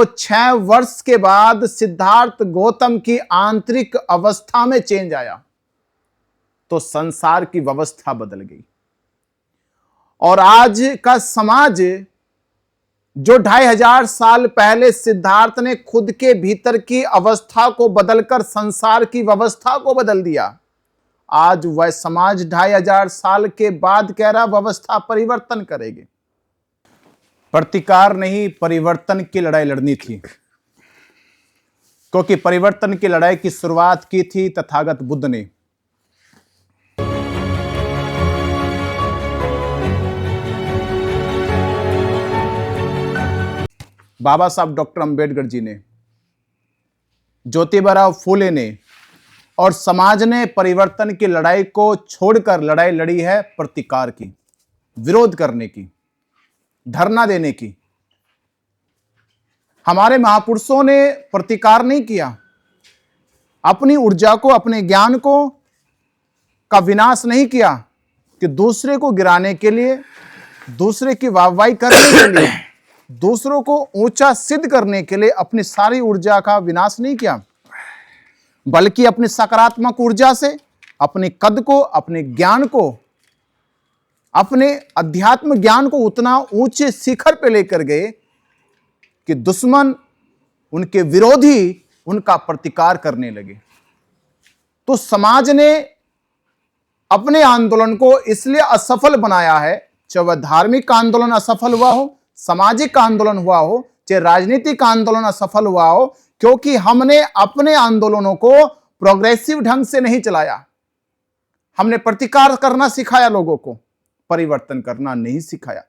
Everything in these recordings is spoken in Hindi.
तो 6 वर्ष के बाद सिद्धार्थ गौतम की आंतरिक अवस्था में चेंज आया तो संसार की व्यवस्था बदल गई। और आज का समाज जो 2500 साल पहले सिद्धार्थ ने खुद के भीतर की अवस्था को बदलकर संसार की व्यवस्था को बदल दिया, आज वह समाज 2500 साल के बाद कह रहा व्यवस्था परिवर्तन करेगी। प्रतिकार नहीं, परिवर्तन की लड़ाई लड़नी थी, क्योंकि परिवर्तन की लड़ाई की शुरुआत की थी तथागत बुद्ध ने। बाबा साहब डॉक्टर अंबेडकर जी ने, ज्योतिबा फूले ने और समाज ने परिवर्तन की लड़ाई को छोड़कर लड़ाई लड़ी है प्रतिकार की, विरोध करने की, धरना देने की। हमारे महापुरुषों ने प्रतिकार नहीं किया, अपनी ऊर्जा को, अपने ज्ञान को का विनाश नहीं किया कि दूसरे को गिराने के लिए, दूसरे की वाहवाही करने के लिए, दूसरों को ऊंचा सिद्ध करने के लिए अपनी सारी ऊर्जा का विनाश नहीं किया, बल्कि अपनी सकारात्मक ऊर्जा से अपने कद को, अपने ज्ञान को, अपने अध्यात्म ज्ञान को उतना ऊंचे शिखर पे लेकर गए कि दुश्मन, उनके विरोधी उनका प्रतिकार करने लगे। तो समाज ने अपने आंदोलन को इसलिए असफल बनाया है, चाहे वह धार्मिक आंदोलन असफल हुआ हो, सामाजिक आंदोलन हुआ हो, चाहे राजनीतिक आंदोलन असफल हुआ हो, क्योंकि हमने अपने आंदोलनों को प्रोग्रेसिव ढंग से नहीं चलाया। हमने प्रतिकार करना सिखाया, लोगों को परिवर्तन करना नहीं सिखाया।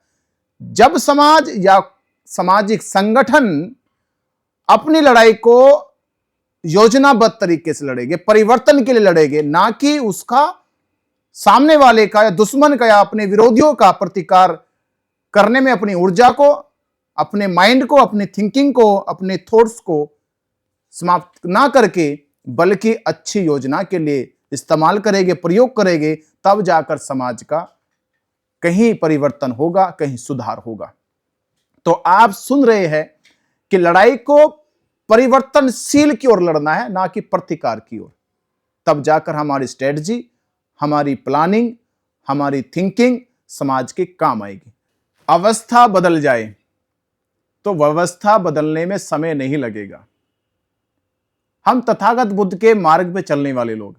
जब समाज या सामाजिक संगठन अपनी लड़ाई को योजनाबद्ध तरीके से लड़ेंगे, परिवर्तन के लिए लड़ेंगे, ना कि उसका सामने वाले का या दुश्मन का या अपने विरोधियों का प्रतिकार करने में अपनी ऊर्जा को, अपने माइंड को, अपनी थिंकिंग को, अपने थॉट्स को समाप्त ना करके, बल्कि अच्छी योजना के लिए इस्तेमाल करेंगे, प्रयोग करेंगे, तब जाकर समाज का कहीं परिवर्तन होगा, कहीं सुधार होगा। तो आप सुन रहे हैं कि लड़ाई को परिवर्तनशील की ओर लड़ना है, ना कि प्रतिकार की ओर। तब जाकर हमारी स्ट्रेटजी, हमारी प्लानिंग, हमारी थिंकिंग समाज के काम आएगी। अवस्था बदल जाए तो व्यवस्था बदलने में समय नहीं लगेगा। हम तथागत बुद्ध के मार्ग पे चलने वाले लोग।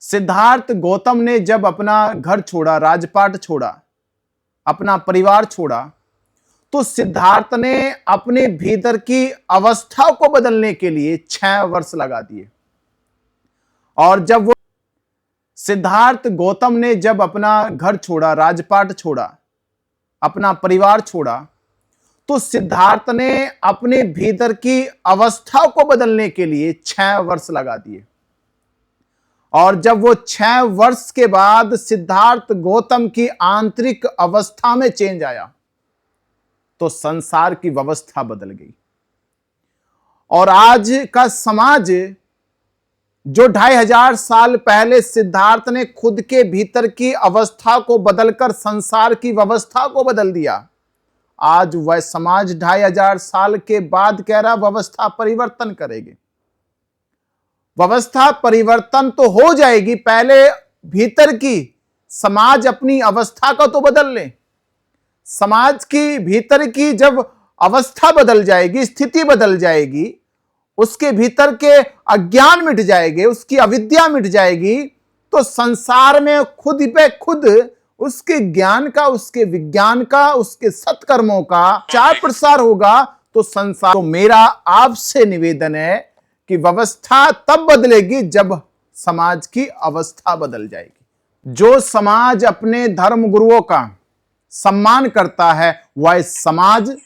सिद्धार्थ गौतम ने जब अपना घर छोड़ा, राजपाट छोड़ा, अपना परिवार छोड़ा, तो सिद्धार्थ ने अपने भीतर की अवस्था को बदलने के लिए 6 वर्ष लगा दिए। और जब वो सिद्धार्थ गौतम ने जब अपना घर छोड़ा, राजपाट छोड़ा, अपना परिवार छोड़ा, तो सिद्धार्थ ने अपने भीतर की अवस्था को बदलने के लिए 6 वर्ष लगा दिए। और जब वो 6 वर्ष के बाद सिद्धार्थ गौतम की आंतरिक अवस्था में चेंज आया तो संसार की व्यवस्था बदल गई। और आज का समाज जो 2500 साल पहले सिद्धार्थ ने खुद के भीतर की अवस्था को बदलकर संसार की व्यवस्था को बदल दिया, आज वह समाज 2500 साल के बाद कह रहा व्यवस्था परिवर्तन करेगी। व्यवस्था परिवर्तन तो हो जाएगी, पहले भीतर की समाज अपनी अवस्था का तो बदल ले। समाज की भीतर की जब अवस्था बदल जाएगी, स्थिति बदल जाएगी, उसके भीतर के अज्ञान मिट जाएंगे, उसकी अविद्या मिट जाएगी, तो संसार में खुद पे खुद उसके ज्ञान का, उसके विज्ञान का, उसके सत्कर्मों का चार प्रसार होगा। तो संसार, तो मेरा आपसे निवेदन है कि व्यवस्था तब बदलेगी जब समाज की अवस्था बदल जाएगी। जो समाज अपने धर्म गुरुओं का सम्मान करता है, वह समाज,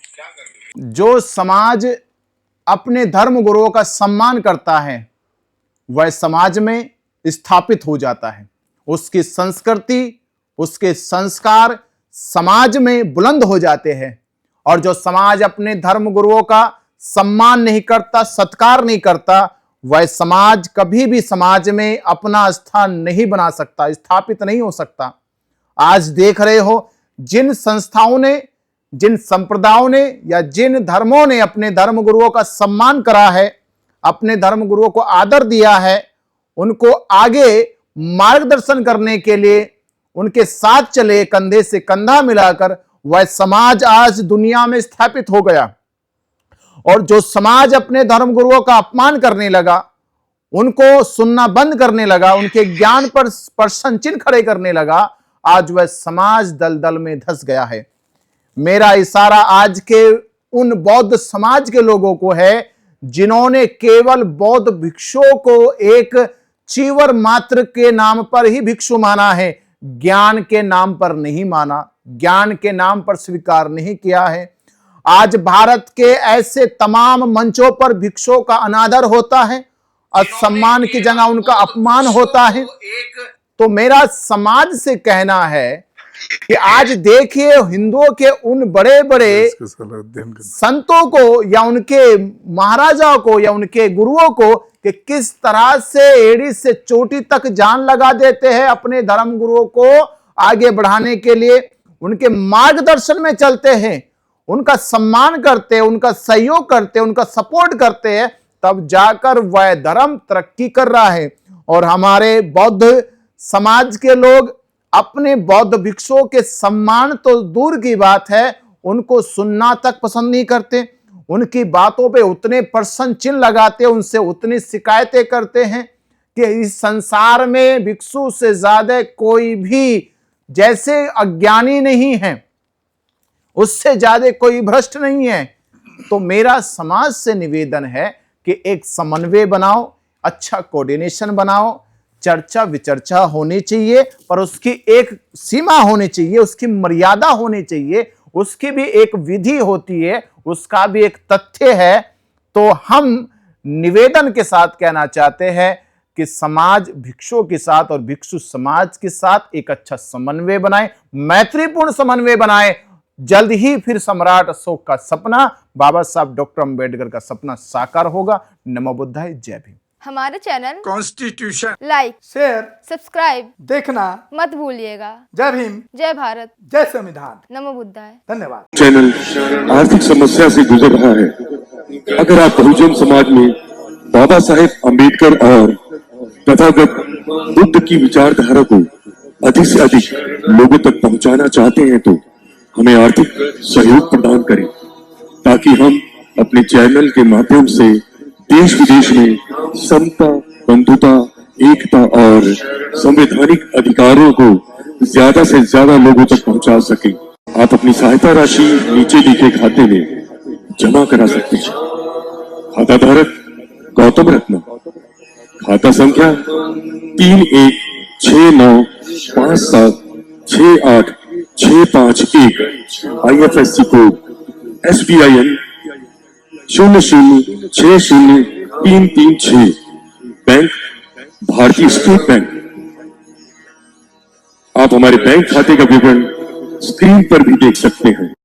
जो समाज अपने धर्म गुरुओं का सम्मान करता है, वह समाज में स्थापित हो जाता है। उसकी संस्कृति, उसके संस्कार समाज में बुलंद हो जाते हैं। और जो समाज अपने धर्म गुरुओं का सम्मान नहीं करता, सत्कार नहीं करता, वह समाज कभी भी समाज में अपना स्थान नहीं बना सकता, स्थापित नहीं हो सकता। आज देख रहे हो जिन संस्थाओं ने जिन संप्रदायों ने या जिन धर्मों ने अपने धर्म गुरुओं का सम्मान करा है, अपने धर्म गुरुओं को आदर दिया है, उनको आगे मार्गदर्शन करने के लिए उनके साथ चले, कंधे से कंधा मिलाकर, वह समाज आज दुनिया में स्थापित हो गया। और जो समाज अपने धर्म गुरुओं का अपमान करने लगा, उनको सुनना बंद करने लगा, उनके ज्ञान पर प्रश्न चिन्ह खड़े करने लगा, आज वह समाज दलदल में धंस गया है। मेरा इशारा आज के उन बौद्ध समाज के लोगों को है जिन्होंने केवल बौद्ध भिक्षुओं को एक चीवर मात्र के नाम पर ही भिक्षु माना है, ज्ञान के नाम पर नहीं माना, ज्ञान के नाम पर स्वीकार नहीं किया है। आज भारत के ऐसे तमाम मंचों पर भिक्षुओं का अनादर होता है, असम्मान की जगह उनका अपमान होता है। तो मेरा समाज से कहना है कि आज देखिए हिंदुओं के उन बड़े बड़े संतों को या उनके महाराजाओं को या उनके गुरुओं को कि किस तरह से एड़ी से चोटी तक जान लगा देते हैं अपने धर्म गुरुओं को आगे बढ़ाने के लिए, उनके मार्गदर्शन में चलते हैं, उनका सम्मान करते हैं, उनका सहयोग करते हैं, उनका सपोर्ट करते हैं, तब जाकर वह धर्म तरक्की कर रहा है। और हमारे बौद्ध समाज के लोग अपने बौद्ध भिक्षुओं के सम्मान तो दूर की बात है, उनको सुनना तक पसंद नहीं करते, उनकी बातों पे उतने प्रश्न चिन्ह लगाते, उनसे उतनी शिकायतें करते हैं कि इस संसार में भिक्षु से ज्यादा कोई भी जैसे अज्ञानी नहीं है, उससे ज्यादा कोई भ्रष्ट नहीं है। तो मेरा समाज से निवेदन है कि एक समन्वय बनाओ, अच्छा कोऑर्डिनेशन बनाओ, चर्चा विचर्चा होनी चाहिए, पर उसकी एक सीमा होनी चाहिए, उसकी मर्यादा होनी चाहिए, उसकी भी एक विधि होती है, उसका भी एक तथ्य है। तो हम निवेदन के साथ कहना चाहते हैं कि समाज भिक्षुओं के साथ और भिक्षु समाज के साथ एक अच्छा समन्वय बनाए, मैत्रीपूर्ण समन्वय बनाए। जल्द ही फिर सम्राट अशोक का सपना, बाबा साहब डॉक्टर अंबेडकर का सपना साकार होगा। नमो बुद्धाय, जय भीम। हमारे channel constitution like, share, subscribe देखना मत भूलिएगा। जय भीम, जय भारत, जय संविधान। नमो बुद्धाय। धन्यवाद। चैनल आर्थिक समस्या से गुजर रहा है। अगर आप बहुजन समाज में बाबा साहेब अम्बेडकर और तथागत बुद्ध की विचारधारा को अधिक से अधिक लोगों तक पहुंचाना चाहते हैं तो हमें आर्थिक सहयोग प्रदान करें, ताकि हम अपने चैनल के माध्यम से देश विदेश में समता, बंधुता, एकता और संवैधानिक अधिकारों को ज्यादा से ज्यादा लोगों तक पहुंचा सके। आप अपनी सहायता राशि नीचे लिखे खाते में जमा करा सकते हैं। खाता धारक गौतम रत्न, खाता संख्या 3169576865 IFSC कोड SBIN 00603336, बैंक भारतीय स्टेट बैंक। आप हमारे बैंक खाते का विवरण स्क्रीन पर भी देख सकते हैं।